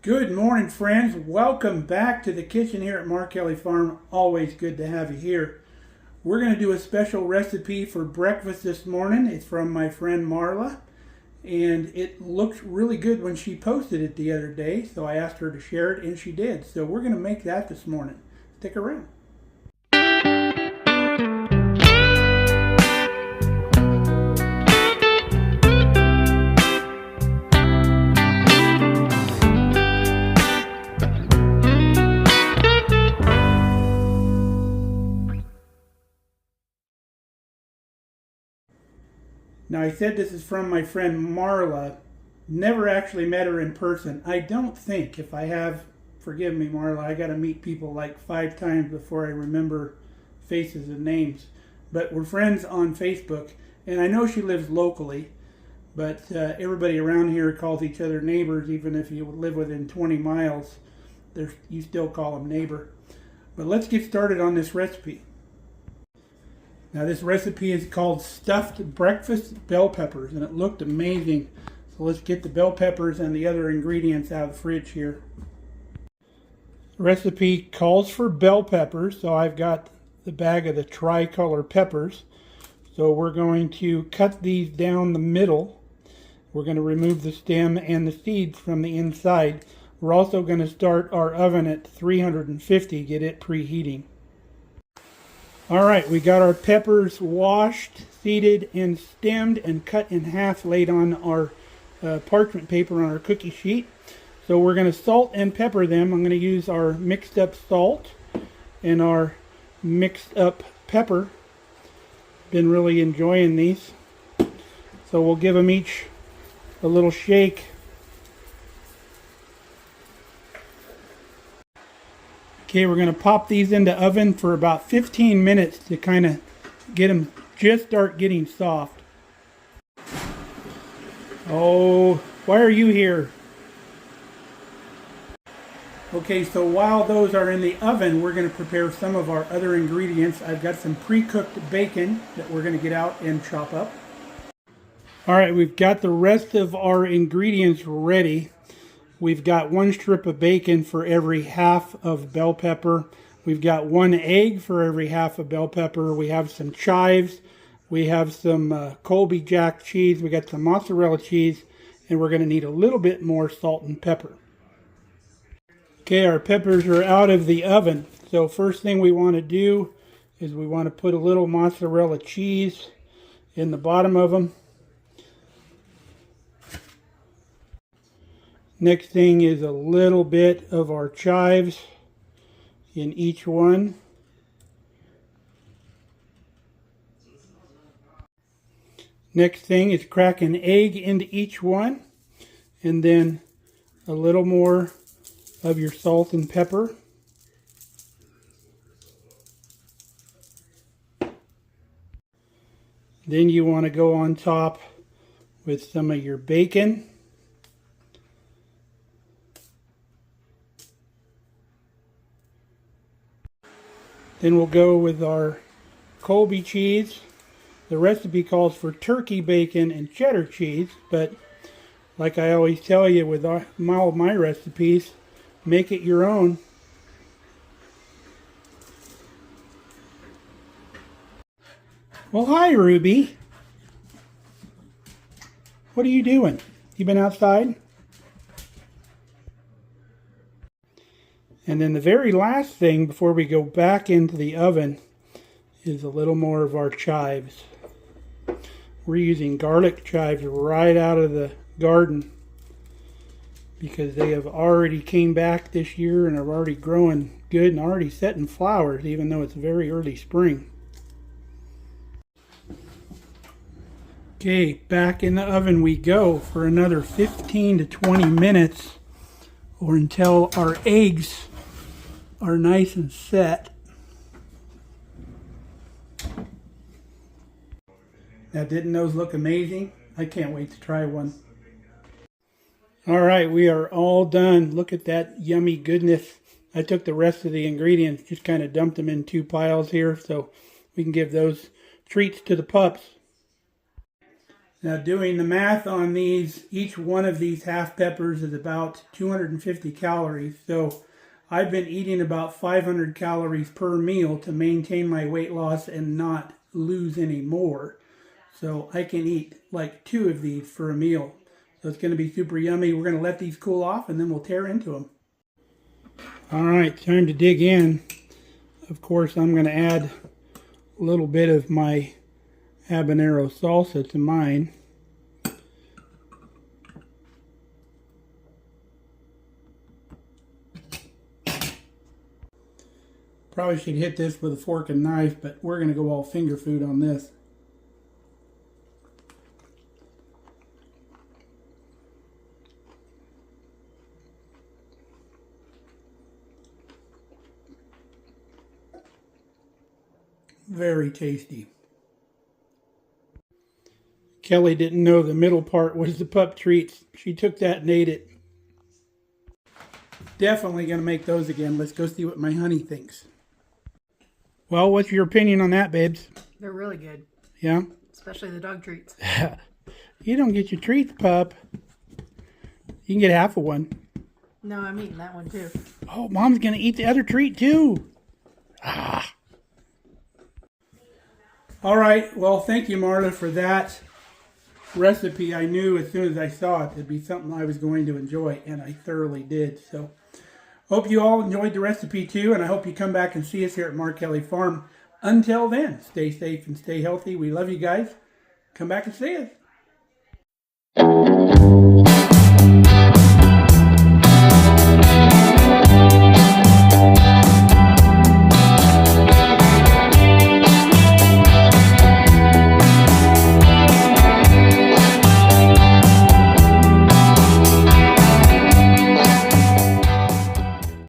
Good morning, friends. Welcome back to the kitchen here at Markelly Farm. Always good to have you here. We're going to do a special recipe for breakfast this morning. It's from my friend Marla, and it looked really good when she posted it the other day, so I asked her to share it, and she did. So we're going to make that this morning. Stick around. Now, I said this is from my friend Marla. Never actually met her in person. I don't think. If I have, forgive me, Marla, I got to meet people like 5 times before I remember faces and names. But we're friends on Facebook, and I know she lives locally, but everybody around here calls each other neighbors. Even if you live within 20 miles, you still call them neighbor. But let's get started on this recipe. Now this recipe is called stuffed breakfast bell peppers, and it looked amazing. So let's get the bell peppers and the other ingredients out of the fridge here. The recipe calls for bell peppers, so I've got the bag of the tricolor peppers. So we're going to cut these down the middle. We're going to remove the stem and the seeds from the inside. We're also going to start our oven at 350, get it preheating. Alright, we got our peppers washed, seeded, and stemmed and cut in half, laid on our parchment paper on our cookie sheet. So we're going to salt and pepper them. I'm going to use our mixed up salt and our mixed up pepper. Been really enjoying these. So we'll give them each a little shake. Okay, we're going to pop these into oven for about 15 minutes to kind of get them start getting soft. Oh, why are you here? Okay, so while those are in the oven, we're going to prepare some of our other ingredients. I've got some pre-cooked bacon that we're going to get out and chop up. Alright, we've got the rest of our ingredients ready. We've got 1 strip of bacon for every half of bell pepper. We've got 1 egg for every half of bell pepper. We have some chives. We have some Colby Jack cheese. We got some mozzarella cheese. And we're going to need a little bit more salt and pepper. Okay, our peppers are out of the oven. So first thing we want to do is we want to put a little mozzarella cheese in the bottom of them. Next thing is a little bit of our chives in each one. Next thing is crack an egg into each one, and then a little more of your salt and pepper. Then you want to go on top with some of your bacon. Then we'll go with our Colby cheese. The recipe calls for turkey bacon and cheddar cheese, but like I always tell you with all my recipes, make it your own. Well, hi, Ruby. What are you doing? You been outside? And then the very last thing before we go back into the oven is a little more of our chives. We're using garlic chives right out of the garden because they have already came back this year and are already growing good and already setting flowers, even though it's very early spring. Okay, back in the oven we go for another 15 to 20 minutes or until our eggs are nice and set. Now, didn't those look amazing? I can't wait to try one. Alright, we are all done. Look at that yummy goodness. I took the rest of the ingredients, just kind of dumped them in 2 piles here so we can give those treats to the pups. Now doing the math on these, each one of these half peppers is about 250 calories. So I've been eating about 500 calories per meal to maintain my weight loss and not lose any more. So I can eat like 2 of these for a meal. So it's going to be super yummy. We're going to let these cool off and then we'll tear into them. All right, time to dig in. Of course, I'm going to add a little bit of my habanero salsa to mine. Probably should hit this with a fork and knife, but we're going to go all finger food on this. Very tasty. Kelly didn't know the middle part was the pup treats. She took that and ate it. Definitely going to make those again. Let's go see what my honey thinks. Well, what's your opinion on that, babes? They're really good. Yeah? Especially the dog treats. You don't get your treats, pup. You can get half of one. No, I'm eating that one too. Oh, Mom's going to eat the other treat too. Ah. All right. Well, thank you, Marla, for that recipe. I knew as soon as I saw it it'd be something I was going to enjoy, and I thoroughly did. So, hope you all enjoyed the recipe too, and I hope you come back and see us here at Markelly Farm. Until then, stay safe and stay healthy. We love you guys. Come back and see us.